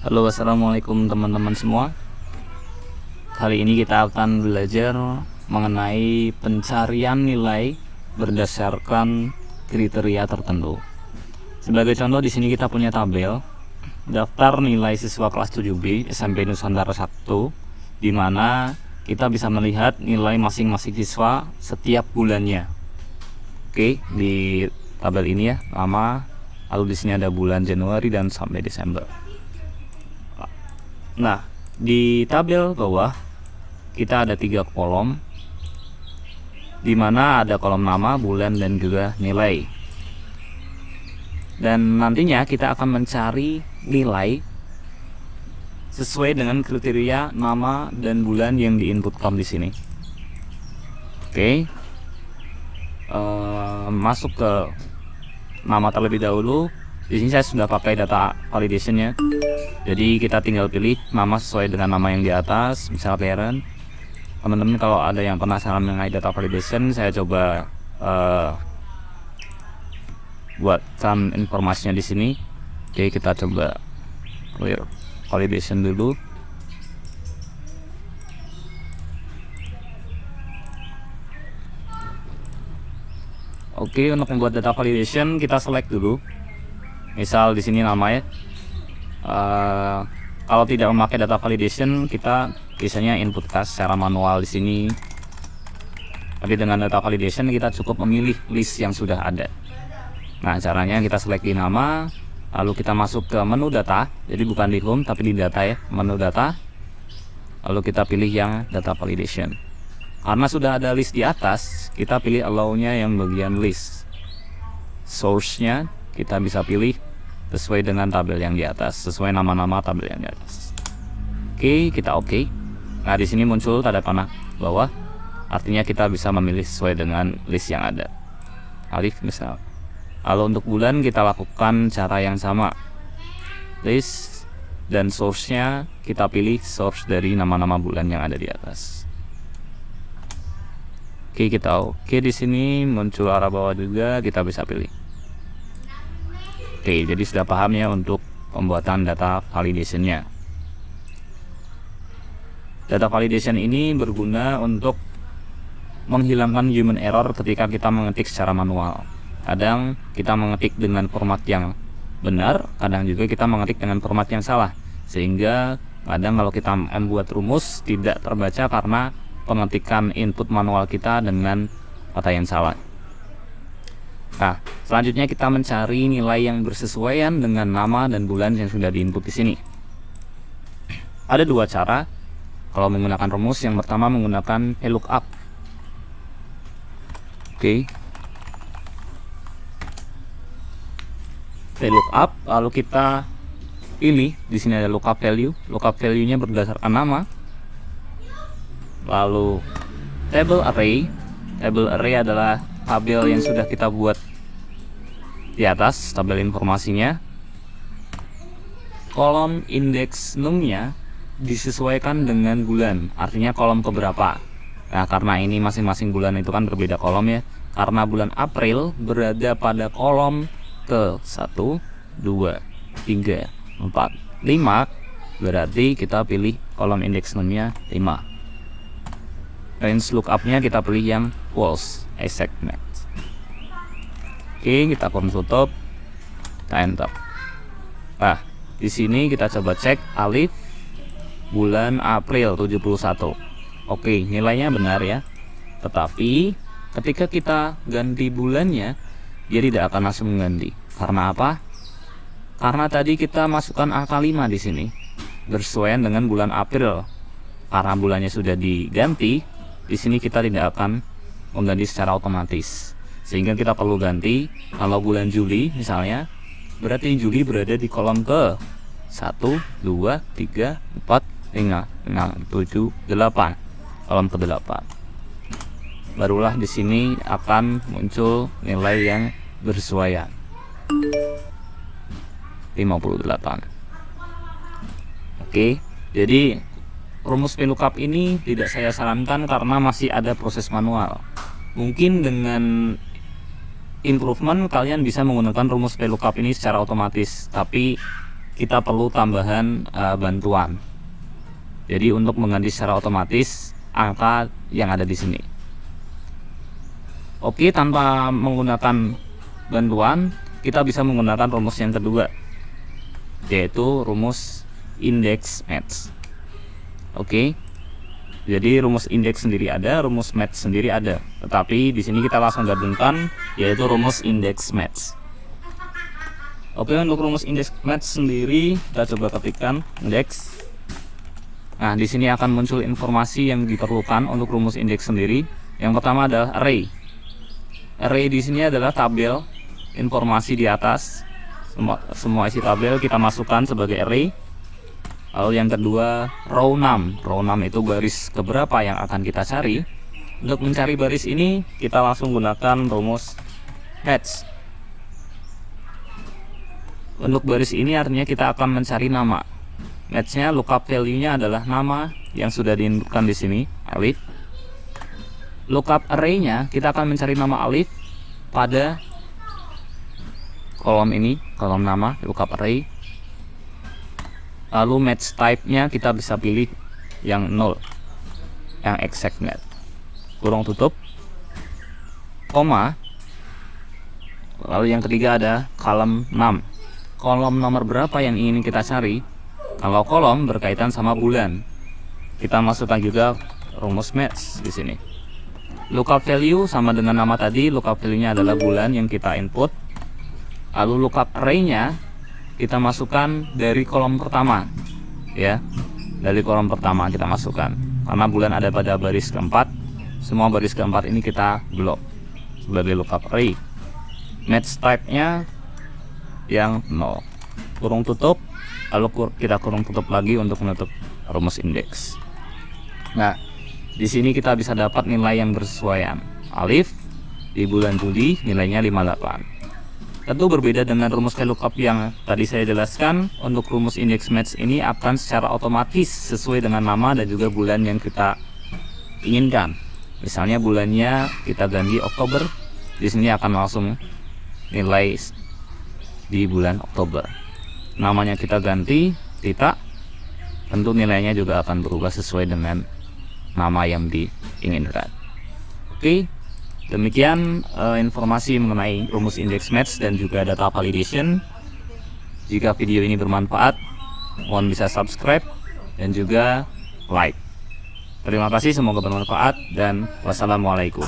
Halo, assalamualaikum teman-teman semua. Kali ini kita akan belajar mengenai pencarian nilai berdasarkan kriteria tertentu. Sebagai contoh, di sini kita punya tabel daftar nilai siswa kelas 7B SMP Nusantara 1, di mana kita bisa melihat nilai masing-masing siswa setiap bulannya. Oke, di tabel ini ya, nama, lalu di sini ada bulan Januari dan sampai Desember. Nah, di tabel bawah kita ada 3 kolom, di mana ada kolom nama, bulan, dan juga nilai. Dan nantinya kita akan mencari nilai sesuai dengan kriteria nama dan bulan yang diinputkan di sini. Oke, masuk ke nama terlebih dahulu. Di sini saya sudah pakai data validationnya. Jadi kita tinggal pilih nama sesuai dengan nama yang di atas, misal parent. Teman-teman kalau ada yang penasaran mengenai data validation, saya coba buatkan informasinya di sini. Oke, kita coba clear validation dulu. Oke, untuk membuat data validation kita select dulu. Misal di sini namanya. Kalau tidak memakai data validation, kita biasanya input secara manual di sini. Tapi dengan data validation kita cukup memilih list yang sudah ada. Nah, caranya kita select di nama, lalu kita masuk ke menu data. Jadi bukan di home tapi di data ya, menu data. Lalu kita pilih yang data validation. Karena sudah ada list di atas, kita pilih allow-nya yang bagian list. Source-nya kita bisa pilih sesuai dengan tabel yang di atas, sesuai nama-nama tabel yang di atas. Oke, kita oke. Nah, di sini muncul tanda panah bawah, artinya kita bisa memilih sesuai dengan list yang ada. Alif misal. Lalu untuk bulan kita lakukan cara yang sama. List dan source-nya kita pilih source dari nama-nama bulan yang ada di atas. Oke, kita oke. Di sini muncul arah bawah juga, kita bisa pilih. Oke, jadi sudah paham ya untuk pembuatan data validation-nya. Data validation ini berguna untuk menghilangkan human error ketika kita mengetik secara manual. Kadang kita mengetik dengan format yang benar, kadang juga kita mengetik dengan format yang salah. Sehingga kadang kalau kita membuat rumus tidak terbaca karena pengetikan input manual kita dengan kata yang salah. Nah, selanjutnya kita mencari nilai yang bersesuaian dengan nama dan bulan yang sudah diinput di sini. Ada dua cara kalau menggunakan rumus. Yang pertama menggunakan VLOOKUP. Oke. VLOOKUP, lalu kita pilih di sini ada lookup value. Lookup value-nya berdasarkan nama. Lalu table array. Table array adalah tabel yang sudah kita buat di atas, tabel informasinya. Kolom indeks num-nya disesuaikan dengan bulan, artinya kolom keberapa. Nah, karena ini masing-masing bulan itu kan berbeda kolom ya. Karena bulan April berada pada kolom ke 1, 2, 3, 4, 5, berarti kita pilih kolom indeks num-nya 5. Range lookup-nya kita pilih yang false, exact match. Oke, kita tutup, kita enter. Nah, di sini kita coba cek alif bulan April 71. Oke, nilainya benar ya. Tetapi ketika kita ganti bulannya, dia tidak akan langsung mengganti. Karena apa? Karena tadi kita masukkan angka 5 di sini, bersesuaian dengan bulan April. Karena bulannya sudah diganti, di sini kita tidak akan mengganti secara otomatis. Sehingga kita perlu ganti. Kalau bulan Juli misalnya, berarti Juli berada di kolom ke 1, 2, 3, 4, 5, 6, 7, 8. Kolom ke 8. Barulah di sini akan muncul nilai yang bersesuaian. 58. Oke, jadi rumus VLOOKUP ini tidak saya sarankan karena masih ada proses manual. Mungkin dengan improvement kalian bisa menggunakan rumus VLOOKUP ini secara otomatis, tapi kita perlu tambahan bantuan. Jadi untuk mengganti secara otomatis angka yang ada di sini. Oke, tanpa menggunakan bantuan, kita bisa menggunakan rumus yang kedua, yaitu rumus index match. Oke, jadi rumus index sendiri ada, rumus match sendiri ada, tetapi di sini kita langsung gabungkan, yaitu rumus index match. Oke, untuk rumus index match sendiri kita coba ketikkan index. Nah, di sini akan muncul informasi yang diperlukan untuk rumus index sendiri. Yang pertama adalah array. Array di sini adalah tabel informasi di atas, semua isi tabel kita masukkan sebagai array. Lalu yang kedua row num. Row num itu baris keberapa yang akan kita cari. Untuk mencari baris ini kita langsung gunakan rumus match. Untuk baris ini artinya kita akan mencari nama. Matchnya lookup value-nya adalah nama yang sudah diinputkan di sini, alif. Lookup array-nya kita akan mencari nama alif pada kolom ini, kolom nama lookup array. Lalu match type-nya kita bisa pilih yang 0, yang exact match. Kurung tutup, koma. Lalu yang ketiga ada kolom num. Kolom nomor berapa yang ingin kita cari? Kalau kolom berkaitan sama bulan, kita masukkan juga rumus match di sini. Lookup value sama dengan nama tadi, lookup value-nya adalah bulan yang kita input. Lalu lookup array-nya kita masukkan dari kolom pertama, ya. Dari kolom pertama kita masukkan. Karena bulan ada pada baris keempat, semua baris keempat ini kita blok sebagai lookup array. Match type-nya yang 0. Kurung tutup, lalu kita kurung tutup lagi untuk menutup rumus indeks. Nah, di sini kita bisa dapat nilai yang bersesuaian. Alif di bulan Juli nilainya 58. Tentu berbeda dengan rumus VLOOKUP yang tadi saya jelaskan. Untuk rumus index match ini akan secara otomatis sesuai dengan nama dan juga bulan yang kita inginkan. Misalnya bulannya kita ganti Oktober, di sini akan langsung nilai di bulan Oktober. Namanya kita ganti Tita, tentu nilainya juga akan berubah sesuai dengan nama yang diinginkan. Oke, demikian informasi mengenai rumus index match dan juga data validation. Jika video ini bermanfaat, mohon bisa subscribe dan juga like. Terima kasih, semoga bermanfaat dan wassalamualaikum.